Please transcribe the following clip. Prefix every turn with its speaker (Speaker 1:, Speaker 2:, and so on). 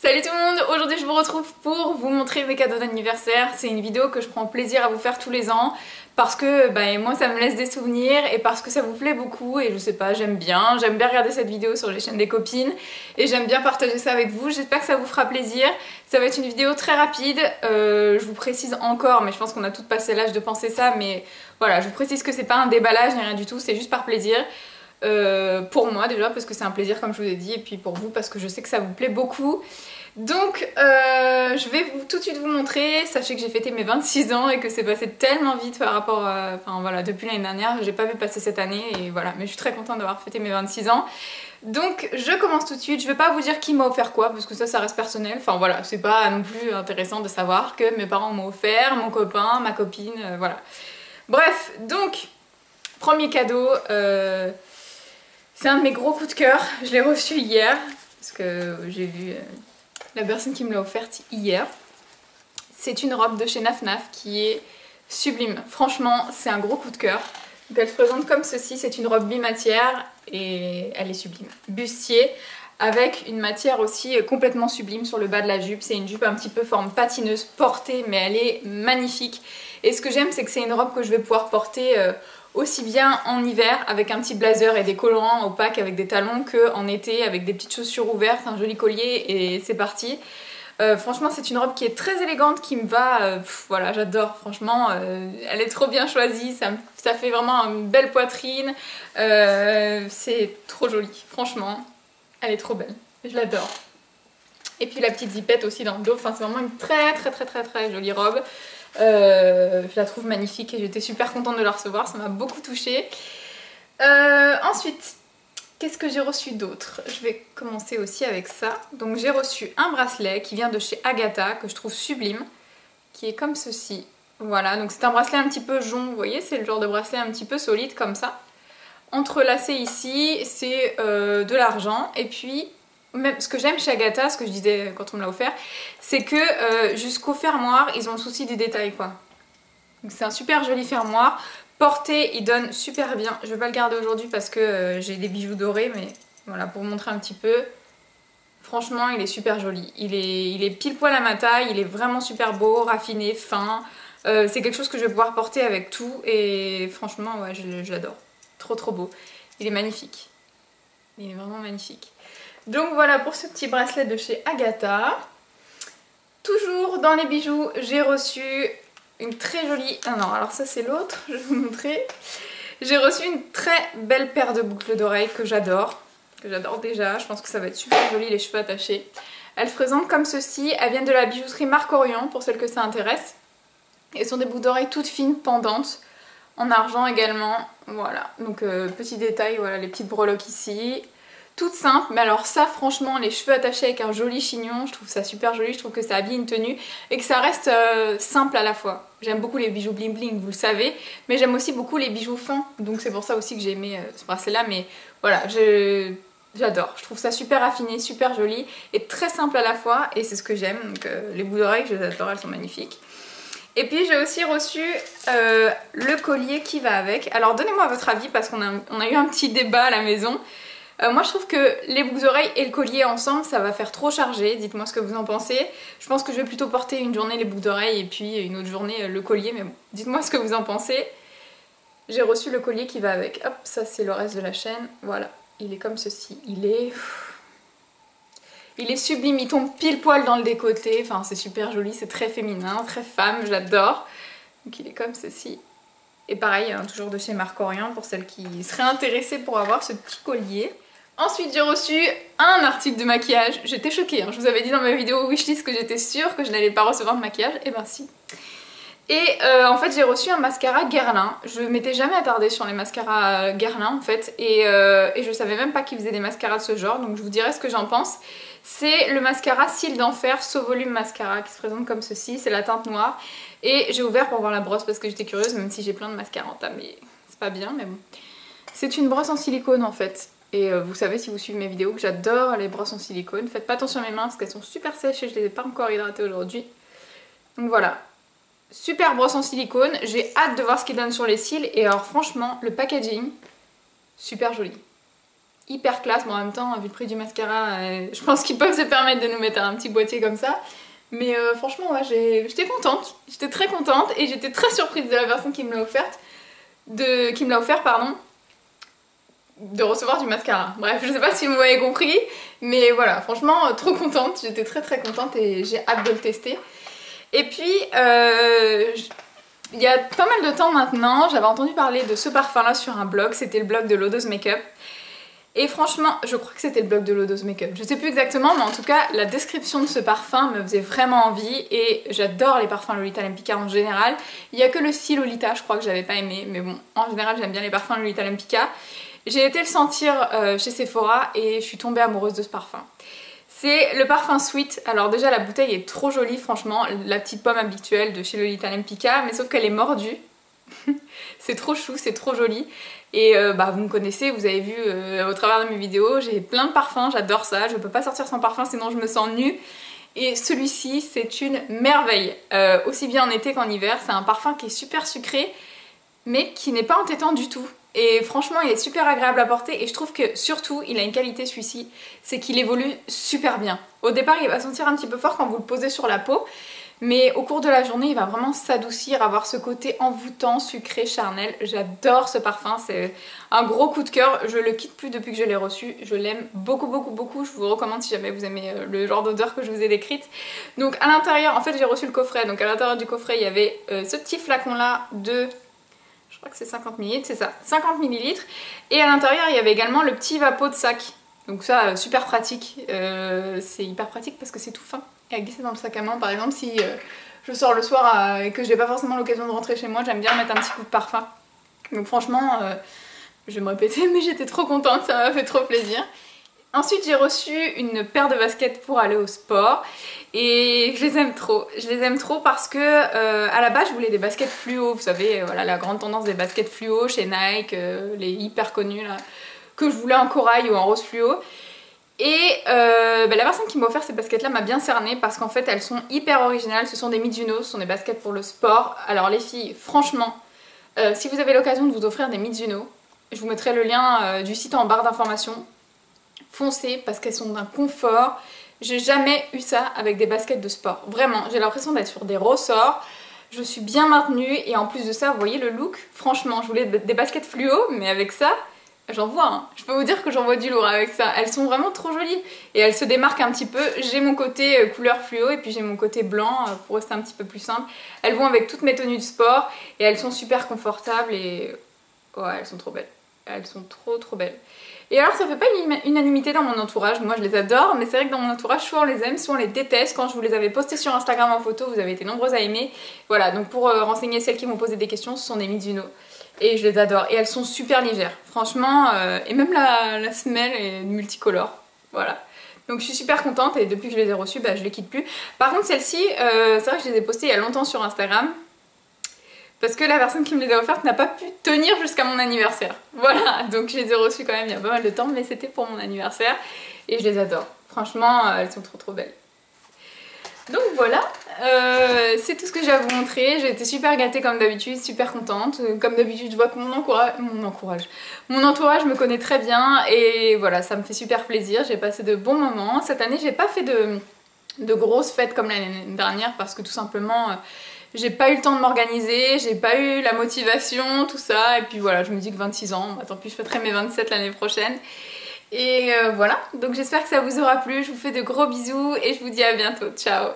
Speaker 1: Salut tout le monde, aujourd'hui je vous retrouve pour vous montrer mes cadeaux d'anniversaire. C'est une vidéo que je prends plaisir à vous faire tous les ans parce que moi ça me laisse des souvenirs et parce que ça vous plaît beaucoup et je sais pas, j'aime bien regarder cette vidéo sur les chaînes des copines et j'aime bien partager ça avec vous. J'espère que ça vous fera plaisir. Ça va être une vidéo très rapide, je vous précise encore, mais je pense qu'on a toutes passé l'âge de penser ça, mais voilà, je vous précise que c'est pas un déballage ni rien du tout, c'est juste par plaisir. Pour moi déjà parce que c'est un plaisir comme je vous ai dit, et puis pour vous parce que je sais que ça vous plaît beaucoup. Donc je vais tout de suite vous montrer. Sachez que j'ai fêté mes 26 ans et que c'est passé tellement vite par rapport à... Enfin voilà, depuis l'année dernière, j'ai pas vu passer cette année et voilà, mais je suis très contente d'avoir fêté mes 26 ans. Donc je commence tout de suite. Je vais pas vous dire qui m'a offert quoi parce que ça reste personnel. Enfin voilà, c'est pas non plus intéressant de savoir que mes parents m'ont offert, mon copain, ma copine, voilà. Bref, donc premier cadeau, c'est un de mes gros coups de cœur. Je l'ai reçu hier parce que j'ai vu la personne qui me l'a offerte hier. C'est une robe de chez Naf Naf qui est sublime. Franchement, c'est un gros coup de cœur. Donc elle se présente comme ceci. C'est une robe bimatière et elle est sublime. Bustier avec une matière aussi complètement sublime sur le bas de la jupe. C'est une jupe un petit peu forme patineuse portée, mais elle est magnifique. Et ce que j'aime, c'est que c'est une robe que je vais pouvoir porter aussi bien en hiver avec un petit blazer et des collants opaques avec des talons que en été avec des petites chaussures ouvertes, un joli collier et c'est parti. Franchement c'est une robe qui est très élégante, qui me va, voilà, j'adore, franchement elle est trop bien choisie, ça fait vraiment une belle poitrine, c'est trop joli, franchement elle est trop belle, je l'adore. Et puis la petite zipette aussi dans le dos, enfin c'est vraiment une très jolie robe. Je la trouve magnifique et j'étais super contente de la recevoir, ça m'a beaucoup touchée. Ensuite, qu'est-ce que j'ai reçu d'autre? Je vais commencer aussi avec ça. Donc j'ai reçu un bracelet qui vient de chez Agatha, que je trouve sublime, qui est comme ceci. Voilà, donc c'est un bracelet un petit peu jonc, vous voyez, c'est le genre de bracelet un petit peu solide comme ça. Entrelacé ici, c'est de l'argent, et puis... Même ce que j'aime chez Agatha, ce que je disais quand on me l'a offert, c'est que jusqu'au fermoir, ils ont le souci du détail quoi. Donc c'est un super joli fermoir. Porté, il donne super bien. Je vais pas le garder aujourd'hui parce que j'ai des bijoux dorés, mais voilà, pour vous montrer un petit peu. Franchement, il est super joli. Il est pile poil à ma taille, il est vraiment super beau, raffiné, fin. C'est quelque chose que je vais pouvoir porter avec tout et franchement, ouais, je l'adore. Trop beau. Il est magnifique. Il est vraiment magnifique. Donc voilà pour ce petit bracelet de chez Agatha. Toujours dans les bijoux, j'ai reçu une très jolie... Ah non, alors ça c'est l'autre, je vais vous montrer. J'ai reçu une très belle paire de boucles d'oreilles que j'adore déjà. Je pense que ça va être super joli, les cheveux attachés. Elles se présentent comme ceci, elles viennent de la bijouterie Marc Orion pour celles que ça intéresse. Et ce sont des boucles d'oreilles toutes fines, pendantes, en argent également. Voilà, donc petit détail, voilà les petites breloques ici. Toute simple, mais alors ça franchement, les cheveux attachés avec un joli chignon, je trouve ça super joli, je trouve que ça habille une tenue et que ça reste simple à la fois. J'aime beaucoup les bijoux bling bling, vous le savez, mais j'aime aussi beaucoup les bijoux fins, donc c'est pour ça aussi que j'ai aimé ce bracelet là, mais voilà, j'adore, je trouve ça super raffiné, super joli et très simple à la fois et c'est ce que j'aime, donc les boucles d'oreilles je les adore, elles sont magnifiques. Et puis j'ai aussi reçu le collier qui va avec. Alors donnez-moi votre avis parce qu'on a eu un petit débat à la maison. Moi je trouve que les boucles d'oreilles et le collier ensemble ça va faire trop chargé, dites-moi ce que vous en pensez. Je pense que je vais plutôt porter une journée les boucles d'oreilles et puis une autre journée le collier, mais bon, dites-moi ce que vous en pensez. J'ai reçu le collier qui va avec, hop, ça c'est le reste de la chaîne, voilà, il est comme ceci, il est sublime, il tombe pile poil dans le décolleté, enfin c'est super joli, c'est très féminin, très femme, j'adore. Donc il est comme ceci. Et pareil, hein, toujours de chez Marc Orion pour celles qui seraient intéressées pour avoir ce petit collier. Ensuite j'ai reçu un article de maquillage, j'étais choquée, hein. Je vous avais dit dans ma vidéo wishlist que j'étais sûre que je n'allais pas recevoir de maquillage, et ben si. Et en fait j'ai reçu un mascara Guerlain, je m'étais jamais attardée sur les mascaras Guerlain en fait, et je savais même pas qu'ils faisaient des mascaras de ce genre, donc je vous dirai ce que j'en pense. C'est le mascara Cils d'Enfer So Volume Mascara qui se présente comme ceci, c'est la teinte noire. Et j'ai ouvert pour voir la brosse parce que j'étais curieuse, même si j'ai plein de mascaras en tas, mais c'est pas bien, mais bon. C'est une brosse en silicone en fait. Et vous savez si vous suivez mes vidéos que j'adore les brosses en silicone. Faites pas attention à mes mains parce qu'elles sont super sèches et je les ai pas encore hydratées aujourd'hui. Donc voilà. Super brosse en silicone. J'ai hâte de voir ce qu'il donne sur les cils. Et alors franchement, le packaging, super joli. hyper classe. Bon, en même temps, vu le prix du mascara, je pense qu'ils peuvent se permettre de nous mettre un petit boîtier comme ça. Mais franchement, ouais, j'étais contente, j'étais très contente et j'étais très surprise de la personne qui me l'a offerte, pardon, de recevoir du mascara. Bref, je sais pas si vous m'avez compris, mais voilà, franchement, trop contente, j'étais très très contente et j'ai hâte de le tester. Et puis, il y a pas mal de temps maintenant, j'avais entendu parler de ce parfum-là sur un blog, c'était le blog de Lodo's Makeup. Et franchement, je crois que c'était le blog de Lodo's Makeup, je sais plus exactement, mais en tout cas, la description de ce parfum me faisait vraiment envie et j'adore les parfums Lolita Lempicka en général. Il y a que le style Lolita, je crois que j'avais pas aimé, mais bon, en général, j'aime bien les parfums Lolita Lempicka. J'ai été le sentir chez Sephora et je suis tombée amoureuse de ce parfum. C'est le parfum Sweet. Alors déjà, la bouteille est trop jolie, franchement, la petite pomme habituelle de chez Lolita Lempicka, mais sauf qu'elle est mordue. C'est trop chou, c'est trop joli. Et bah, vous me connaissez, vous avez vu au travers de mes vidéos, j'ai plein de parfums, j'adore ça, je peux pas sortir sans parfum sinon je me sens nue. Et celui-ci, c'est une merveille, aussi bien en été qu'en hiver. C'est un parfum qui est super sucré, mais qui n'est pas entêtant du tout. Et franchement, il est super agréable à porter et je trouve que surtout, il a une qualité celui-ci, c'est qu'il évolue super bien. Au départ, il va sentir un petit peu fort quand vous le posez sur la peau, mais au cours de la journée, il va vraiment s'adoucir, avoir ce côté envoûtant, sucré, charnel. J'adore ce parfum, c'est un gros coup de cœur. Je le quitte plus depuis que je l'ai reçu. Je l'aime beaucoup, beaucoup, beaucoup. Je vous recommande si jamais vous aimez le genre d'odeur que je vous ai décrite. Donc à l'intérieur, en fait, j'ai reçu le coffret. Donc à l'intérieur du coffret, il y avait ce petit flacon-là de... Je crois que c'est 50 ml, c'est ça, 50 ml. Et à l'intérieur, il y avait également le petit vapeau de sac. Donc ça, super pratique. C'est hyper pratique parce que c'est tout fin. Et à glisser dans le sac à main, par exemple, si je sors le soir et que j'ai pas forcément l'occasion de rentrer chez moi, j'aime bien mettre un petit coup de parfum. Donc franchement, je vais me répéter, mais j'étais trop contente, ça m'a fait trop plaisir. Ensuite, j'ai reçu une paire de baskets pour aller au sport et je les aime trop. Je les aime trop parce que à la base, je voulais des baskets fluo. Vous savez, voilà la grande tendance des baskets fluo chez Nike, les hyper connues là, que je voulais en corail ou en rose fluo. Et la personne qui m'a offert ces baskets là m'a bien cerné parce qu'en fait elles sont hyper originales, ce sont des Mizuno, ce sont des baskets pour le sport. Alors les filles, franchement, si vous avez l'occasion de vous offrir des Mizuno, je vous mettrai le lien du site en barre d'informations, foncez parce qu'elles sont d'un confort. J'ai jamais eu ça avec des baskets de sport, vraiment, j'ai l'impression d'être sur des ressorts. Je suis bien maintenue et en plus de ça, vous voyez le look, franchement, je voulais des baskets fluo, mais avec ça... J'en vois, hein. Je peux vous dire que j'en vois du lourd avec ça. Elles sont vraiment trop jolies et elles se démarquent un petit peu. J'ai mon côté couleur fluo et puis j'ai mon côté blanc pour rester un petit peu plus simple. Elles vont avec toutes mes tenues de sport et elles sont super confortables et ouais, elles sont trop belles. Elles sont trop belles. Et alors ça fait pas une unanimité dans mon entourage, moi je les adore, mais c'est vrai que dans mon entourage soit on les aime, soit on les déteste. Quand je vous les avais postés sur Instagram en photo, vous avez été nombreuses à aimer. Voilà, donc pour renseigner celles qui m'ont posé des questions, ce sont des Mizuno. Et je les adore. Et elles sont super légères. Franchement, et même la semelle est multicolore. Voilà. Donc je suis super contente et depuis que je les ai reçues, bah, je les quitte plus. Par contre, celles-ci, c'est vrai que je les ai postées il y a longtemps sur Instagram. Parce que la personne qui me les a offertes n'a pas pu tenir jusqu'à mon anniversaire. Voilà, donc je les ai reçues quand même il y a pas mal de temps, mais c'était pour mon anniversaire. Et je les adore. Franchement, elles sont trop belles. Donc voilà, c'est tout ce que j'ai à vous montrer. J'ai été super gâtée comme d'habitude, super contente. Comme d'habitude, je vois que mon entourage me connaît très bien et voilà, ça me fait super plaisir. J'ai passé de bons moments. Cette année, j'ai pas fait de grosses fêtes comme l'année dernière parce que tout simplement, j'ai pas eu le temps de m'organiser, j'ai pas eu la motivation, tout ça. Et puis voilà, je me dis que 26 ans, bah, tant pis, je fêterai mes 27 l'année prochaine. Et voilà, donc j'espère que ça vous aura plu, je vous fais de gros bisous et je vous dis à bientôt, ciao!